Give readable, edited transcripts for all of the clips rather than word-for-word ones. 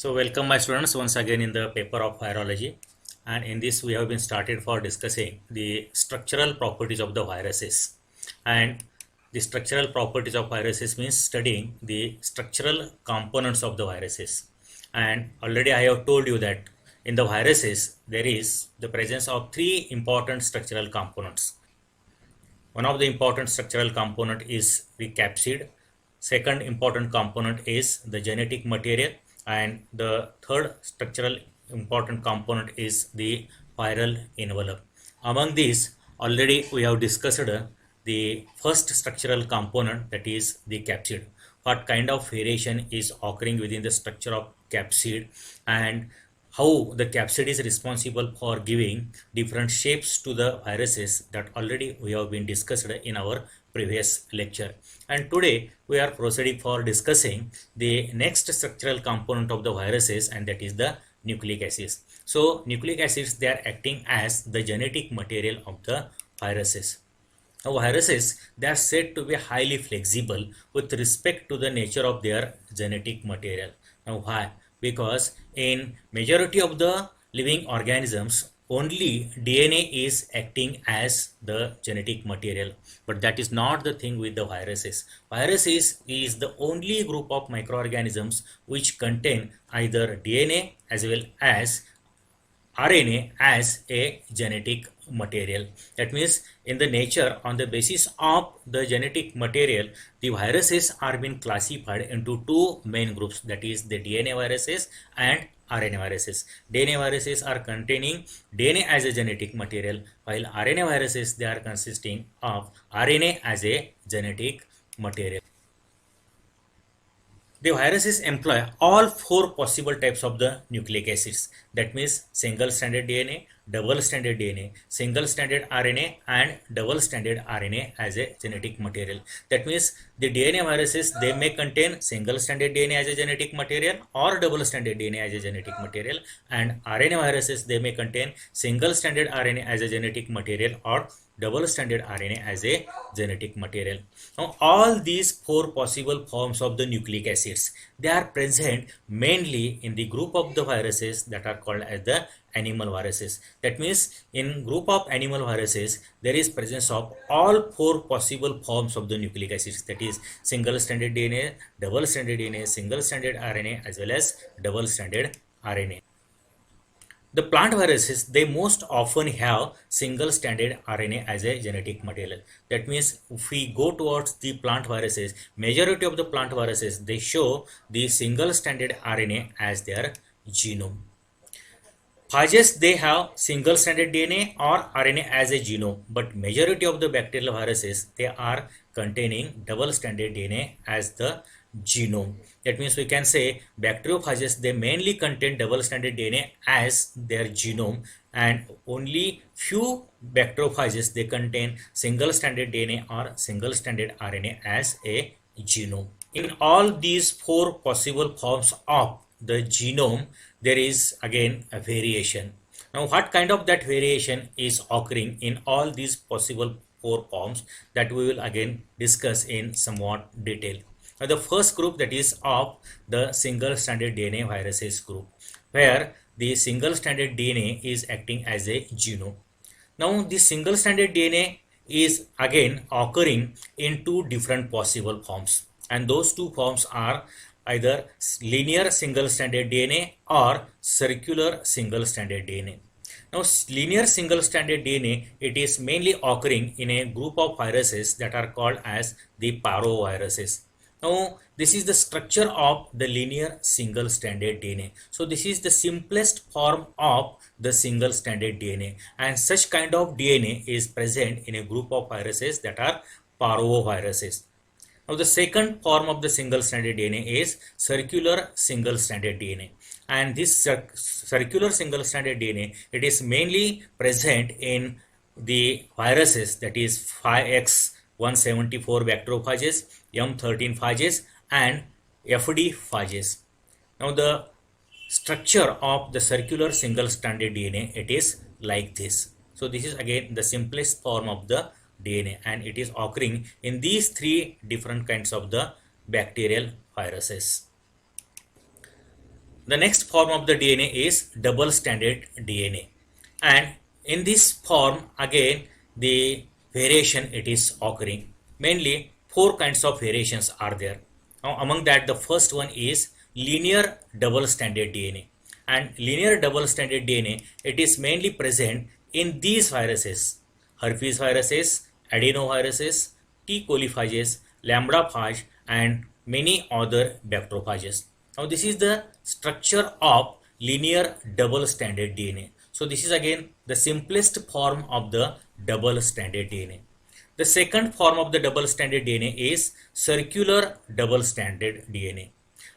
So welcome my students once again in the paper of virology, and in this we have been started for discussing the structural properties of the viruses. And the structural properties of viruses means studying the structural components of the viruses. And already I have told you that in the viruses there is the presence of three important structural components. One of the important structural component is the capsid. Second important component is the genetic material, and the third structural important component is the viral envelope. Among these, already we have discussed the first structural component, that is the capsid. What kind of variation is occurring within the structure of capsid, and how the capsid is responsible for giving different shapes to the viruses, that already we have been discussed in our previous lecture. And today we are proceeding for discussing the next structural component of the viruses, and that is the nucleic acids. So nucleic acids, they are acting as the genetic material of the viruses. Now, viruses, they are said to be highly flexible with respect to the nature of their genetic material. Now, why? Because in majority of the living organisms, only DNA is acting as the genetic material. But that is not the thing with the viruses. Viruses is the only group of microorganisms which contain either DNA as well as RNA as a genetic material. That means in the nature, on the basis of the genetic material, the viruses are being classified into two main groups, that is the DNA viruses and RNA viruses. DNA viruses are containing DNA as a genetic material, while RNA viruses, they are consisting of RNA as a genetic material. The viruses employ all four possible types of the nucleic acids. That means single-stranded DNA, double-stranded DNA, single-stranded RNA, and double-stranded RNA as a genetic material. That means the DNA viruses, they may contain single-stranded DNA as a genetic material or double-stranded DNA as a genetic material, and RNA viruses, they may contain single-stranded RNA as a genetic material or double-stranded RNA as a genetic material. Now, all these four possible forms of the nucleic acids, they are present mainly in the group of the viruses that are called as the animal viruses. That means in group of animal viruses, there is presence of all four possible forms of the nucleic acids, that is single-stranded DNA, double-stranded DNA, single-stranded RNA as well as double-stranded RNA. The plant viruses, they most often have single-stranded RNA as a genetic material. That means if we go towards the plant viruses, majority of the plant viruses, they show the single-stranded RNA as their genome. Phages, they have single-stranded DNA or RNA as a genome, but majority of the bacterial viruses, they are containing double-stranded DNA as the genome. That means we can say bacteriophages, they mainly contain double-stranded DNA as their genome, and only few bacteriophages, they contain single-stranded DNA or single-stranded RNA as a genome. In all these four possible forms of the genome, there is again a variation. Now, what kind of that variation is occurring in all these possible four forms, that we will again discuss in somewhat detail. Now, the first group, that is of the single-stranded DNA viruses group, where the single-stranded DNA is acting as a genome. Now, this single-stranded DNA is again occurring in two different possible forms, and those two forms are either linear single-stranded DNA or circular single-stranded DNA. Now, linear single-stranded DNA, it is mainly occurring in a group of viruses that are called as the parvoviruses. Now, this is the structure of the linear single-stranded DNA. So, this is the simplest form of the single-stranded DNA, and such kind of DNA is present in a group of viruses that are parvoviruses. Now, the second form of the single-stranded DNA is circular single-stranded DNA, and this circular single-stranded DNA, it is mainly present in the viruses, that is 5X174 bacteriophages, M13 phages, and FD phages. Now, the structure of the circular single-stranded DNA, it is like this. So, this is again the simplest form of the DNA, and it is occurring in these three different kinds of the bacterial viruses. The next form of the DNA is double stranded DNA, and in this form again the variation it is occurring. Mainly four kinds of variations are there. Now among that, the first one is linear double stranded DNA. And linear double stranded DNA, it is mainly present in these viruses: herpes viruses, adenoviruses, T. coli-phages, lambda-phage, and many other bacteriophages. Now this is the structure of linear double stranded DNA. So this is again the simplest form of the double stranded DNA. The second form of the double stranded DNA is circular double stranded DNA.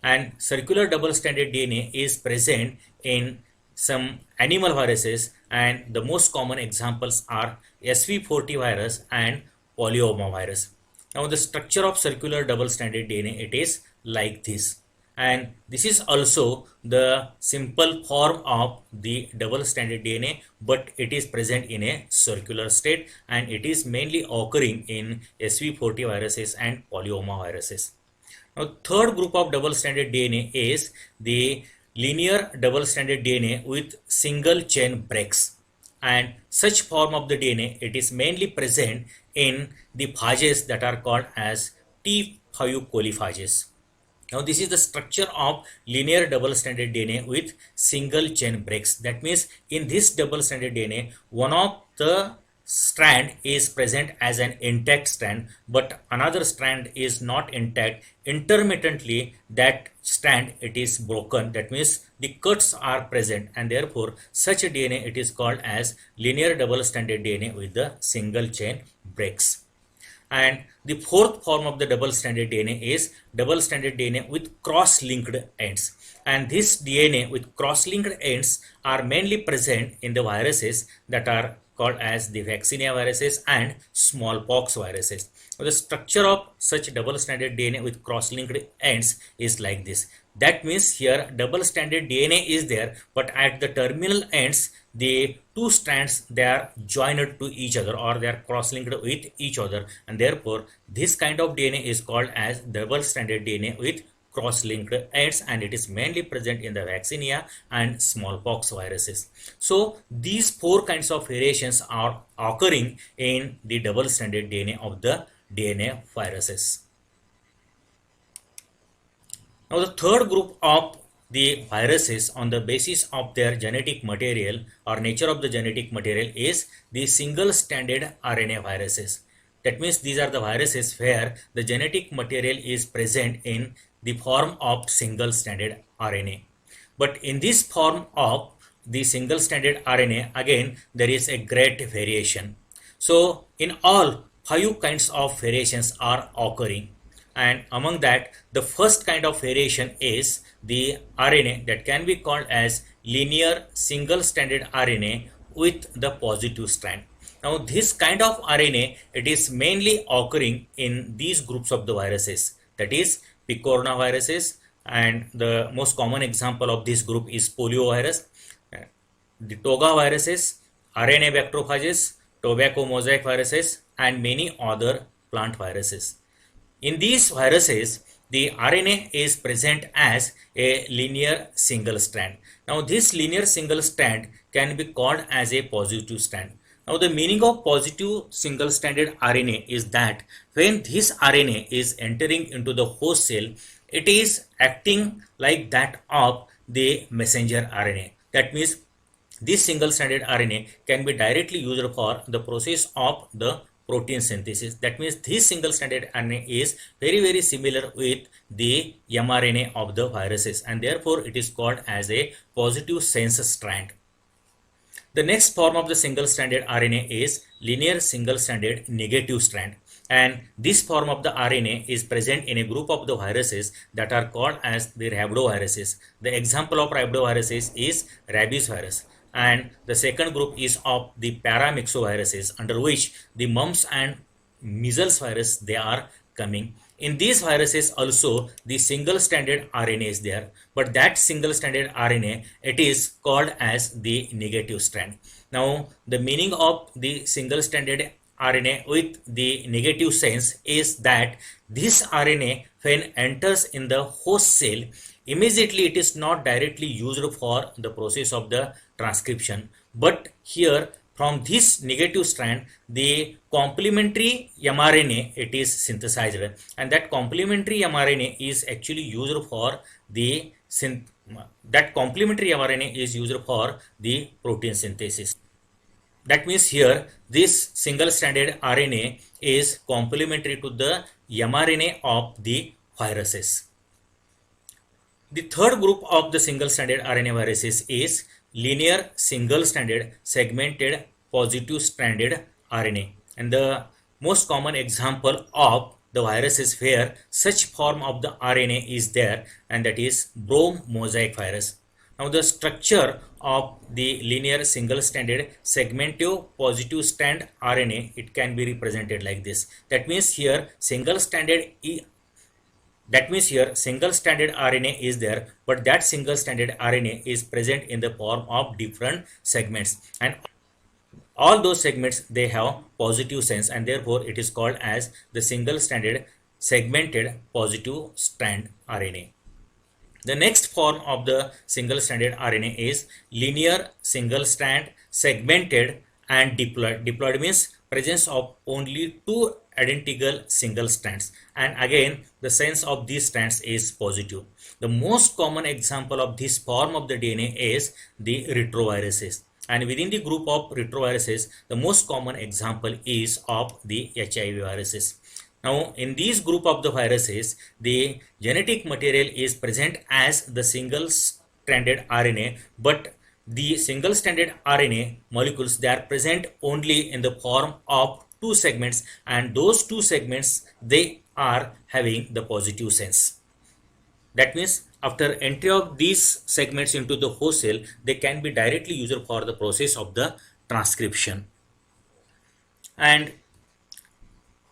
And circular double stranded DNA is present in some animal viruses, and the most common examples are SV40 virus and polyoma virus. Now the structure of circular double stranded DNA, it is like this, and this is also the simple form of the double stranded DNA, but it is present in a circular state, and it is mainly occurring in SV40 viruses and polyoma viruses. Now third group of double stranded DNA is the linear double stranded DNA with single chain breaks, and such form of the DNA, it is mainly present in the phages that are called as T5 coliphages. Now this is the structure of linear double stranded DNA with single chain breaks. That means in this double stranded DNA, one of the strand is present as an intact strand, but another strand is not intact. Intermittently that strand it is broken. That means the cuts are present, and therefore such a DNA it is called as linear double stranded DNA with the single chain breaks. And the fourth form of the double stranded DNA is double stranded DNA with cross-linked ends. And this DNA with cross-linked ends are mainly present in the viruses that are called as the vaccinia viruses and smallpox viruses. So the structure of such double stranded DNA with cross-linked ends is like this. That means here double stranded DNA is there, but at the terminal ends the two strands they are joined to each other, or they are cross-linked with each other, and therefore this kind of DNA is called as double stranded DNA with cross-linked ends, and it is mainly present in the vaccinia and smallpox viruses. So these four kinds of variations are occurring in the double stranded DNA of the DNA viruses. Now the third group of the viruses on the basis of their genetic material or nature of the genetic material is the single-stranded RNA viruses. That means these are the viruses where the genetic material is present in the form of single-stranded RNA. But in this form of the single-stranded RNA, again there is a great variation. So in all, 5 kinds of variations are occurring. And among that, the first kind of variation is the RNA that can be called as linear single-stranded RNA with the positive strand. Now this kind of RNA, it is mainly occurring in these groups of the viruses, that is picorna viruses, and the most common example of this group is poliovirus, the toga viruses, RNA bacteriophages, tobacco mosaic viruses, and many other plant viruses. In these viruses, the RNA is present as a linear single strand. Now this linear single strand can be called as a positive strand. Now the meaning of positive single stranded RNA is that when this RNA is entering into the host cell, it is acting like that of the messenger RNA. That means this single stranded RNA can be directly used for the process of the protein synthesis. That means this single stranded RNA is very similar with the mRNA of the viruses, and therefore it is called as a positive sense strand. The next form of the single stranded RNA is linear single stranded negative strand, and this form of the RNA is present in a group of the viruses that are called as the rhabdoviruses. The example of rhabdoviruses is rabies virus, and the second group is of the paramyxoviruses, under which the mumps and measles virus they are coming. In these viruses also the single stranded RNA is there, but that single stranded RNA it is called as the negative strand. Now the meaning of the single stranded RNA with the negative sense is that this RNA when enters in the host cell, immediately it is not directly used for the process of the transcription, but here from this negative strand the complementary mRNA it is synthesized, and that complementary mRNA is actually used for the protein synthesis. That means here this single stranded RNA is complementary to the mRNA of the viruses. The third group of the single-stranded RNA viruses is linear single-stranded segmented positive-stranded RNA. And the most common example of the viruses where such form of the RNA is there, and that is Brome mosaic virus. Now the structure of the linear single-stranded segmentive positive strand RNA, it can be represented like this. That means here single-stranded RNA is there, but that single-stranded RNA is present in the form of different segments, and all those segments they have positive sense, and therefore it is called as the single-stranded segmented positive strand RNA. The next form of the single-stranded RNA is linear single-strand segmented and diploid. Diploid means presence of only two identical single strands, and again the sense of these strands is positive. The most common example of this form of the DNA is the retroviruses, and within the group of retroviruses the most common example is of the HIV viruses. Now in this group of the viruses the genetic material is present as the single stranded RNA, but the single stranded RNA molecules they are present only in the form of two segments, and those two segments they are having the positive sense. That means after entry of these segments into the host cell they can be directly used for the process of the transcription. And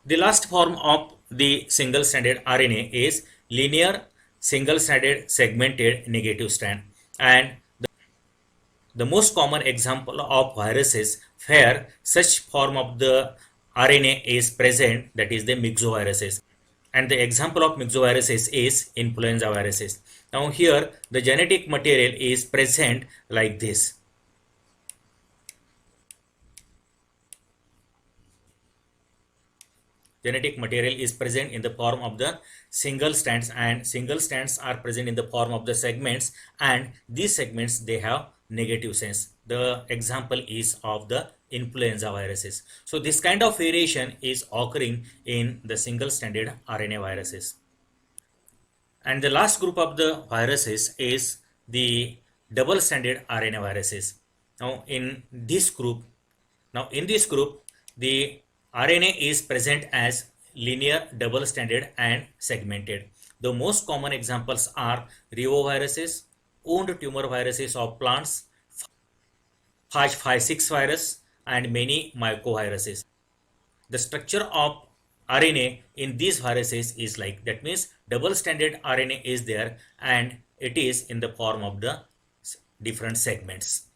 the last form of the single stranded RNA is linear single stranded segmented negative strand, and the most common example of viruses where such form of the RNA is present, that is the myxoviruses. And the example of myxoviruses is influenza viruses. Now here the genetic material is present like this. Genetic material is present in the form of the single strands, and single strands are present in the form of the segments, and these segments they have negative sense. The example is of the influenza viruses. So this kind of variation is occurring in the single stranded RNA viruses. And the last group of the viruses is the double stranded RNA viruses. Now in this group the RNA is present as linear, double stranded and segmented. The most common examples are reoviruses, wound tumor viruses of plants, Phage5/6 virus and many mycoviruses. The structure of RNA in these viruses is like that, means double stranded RNA is there and it is in the form of the different segments.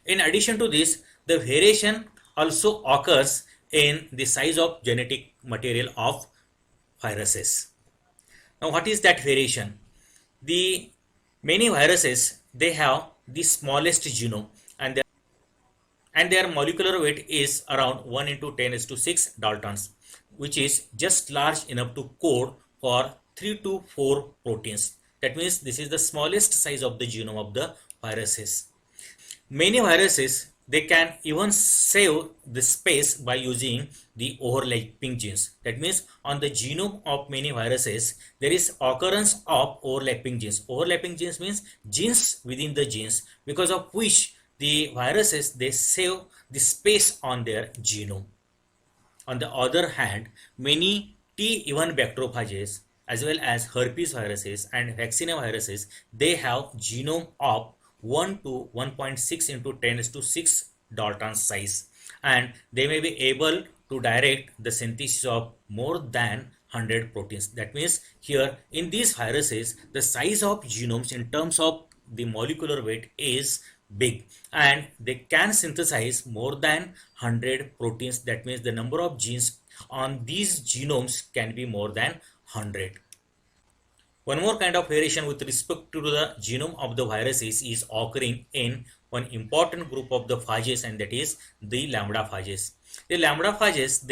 In addition to this, the variation also occurs in the size of genetic material of viruses. Now what is that variation? The many viruses they have the smallest genome, and their molecular weight is around 1 into 10⁶ Daltons, which is just large enough to code for 3 to 4 proteins. That means this is the smallest size of the genome of the viruses. Many viruses they can even save the space by using the overlapping genes. That means on the genome of many viruses there is occurrence of overlapping genes. Overlapping genes means genes within the genes, because of which the viruses they save the space on their genome. On the other hand, many T1 bacteriophages as well as herpes viruses and vaccinia viruses they have genome of 1 to 1.6 into 10⁶ Dalton size, and they may be able to direct the synthesis of more than 100 proteins. That means here in these viruses the size of genomes in terms of the molecular weight is big, and they can synthesize more than 100 proteins. That means the number of genes on these genomes can be more than 100. One more kind of variation with respect to the genome of the viruses is occurring in one important group of the phages, and that is the lambda phages. The lambda phages,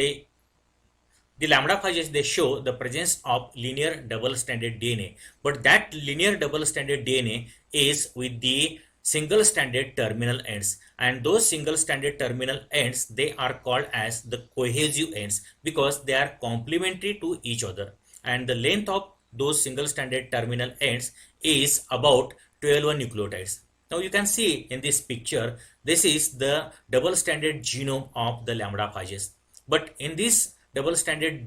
they show the presence of linear double-stranded DNA, but that linear double-stranded DNA is with the single-stranded terminal ends, and those single-stranded terminal ends, they are called as the cohesive ends because they are complementary to each other, and the length of those single-stranded terminal ends is about 12 nucleotides. Now you can see in this picture, this is the double-stranded genome of the lambda phages. But in this double stranded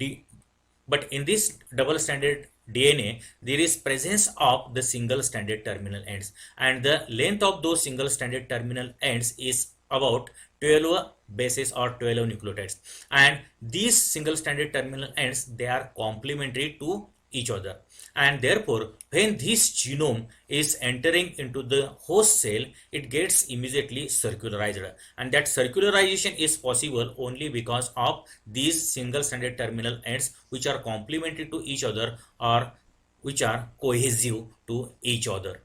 DNA, there is presence of the single stranded terminal ends, and the length of those single stranded terminal ends is about 12 bases or 12 nucleotides, and these single stranded terminal ends, they are complementary to each other, and therefore when this genome is entering into the host cell, it gets immediately circularized, and that circularization is possible only because of these single stranded terminal ends which are complementary to each other or which are cohesive to each other.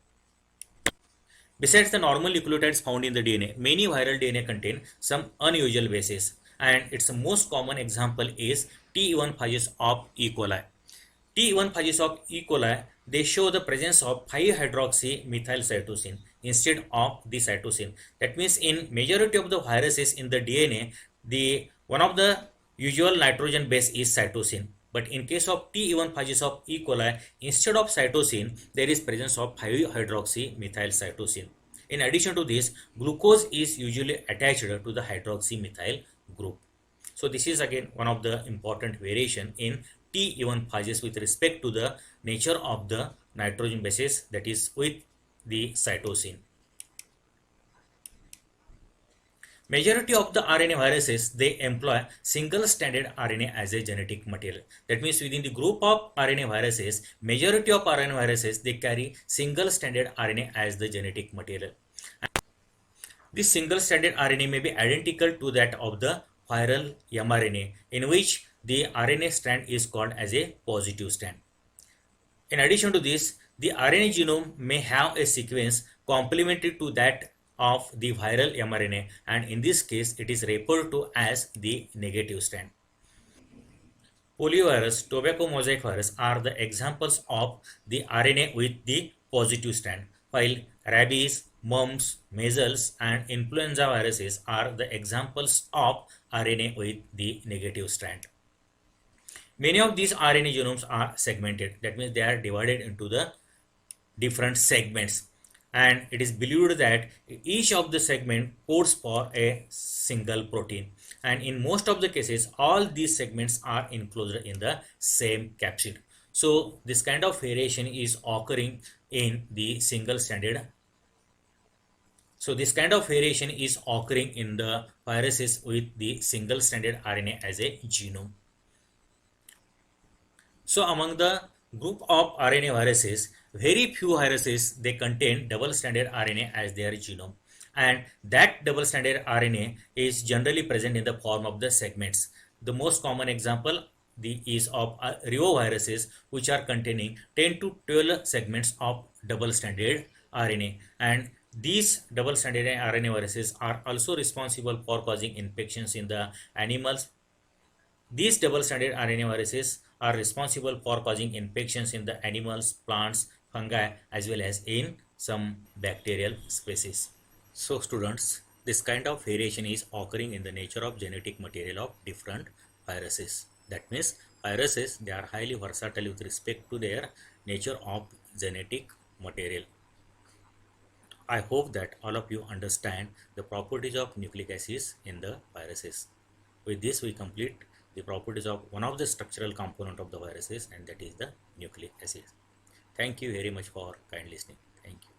Besides the normal nucleotides found in the DNA, many viral DNA contain some unusual bases, and its most common example is T1 phages of E. coli. T1 phages of E. coli, they show the presence of 5-hydroxy methyl cytosine instead of the cytosine. That means in majority of the viruses in the DNA, the one of the usual nitrogen base is cytosine. But in case of T1 phages of E. coli, instead of cytosine, there is presence of 5-hydroxy methyl cytosine. In addition to this, glucose is usually attached to the hydroxy methyl group. So this is again one of the important variation in T1 phages with respect to the nature of the nitrogen bases, that is with the cytosine. Majority of the RNA viruses, they employ single-stranded RNA as a genetic material. That means within the group of RNA viruses, majority of RNA viruses, they carry single-stranded RNA as the genetic material. This single-stranded RNA may be identical to that of the viral mRNA, in which the RNA strand is called as a positive strand. In addition to this, the RNA genome may have a sequence complementary to that of the viral mRNA, and in this case, it is referred to as the negative strand. Poliovirus, tobacco mosaic virus are the examples of the RNA with the positive strand, while rabies, mumps, measles, and influenza viruses are the examples of RNA with the negative strand. Many of these RNA genomes are segmented. That means they are divided into the different segments, and it is believed that each of the segment codes for a single protein, and in most of the cases all these segments are enclosed in the same capsid. So this kind of variation is occurring in the single stranded. So this kind of variation is occurring in the viruses with the single stranded RNA as a genome. So among the group of RNA viruses, very few viruses, they contain double-stranded RNA as their genome, and that double-stranded RNA is generally present in the form of the segments. The most common example is of reoviruses, which are containing 10 to 12 segments of double-stranded RNA, and these double-stranded RNA viruses are also responsible for causing infections in the animals. These double-stranded RNA viruses are responsible for causing infections in the animals, plants, fungi, as well as in some bacterial species. So students, this kind of variation is occurring in the nature of genetic material of different viruses. That means viruses, they are highly versatile with respect to their nature of genetic material. I hope that all of you understand the properties of nucleic acids in the viruses. With this, we complete the properties of one of the structural component of the viruses, and that is the nucleic acid. Thank you very much for kind listening. Thank you.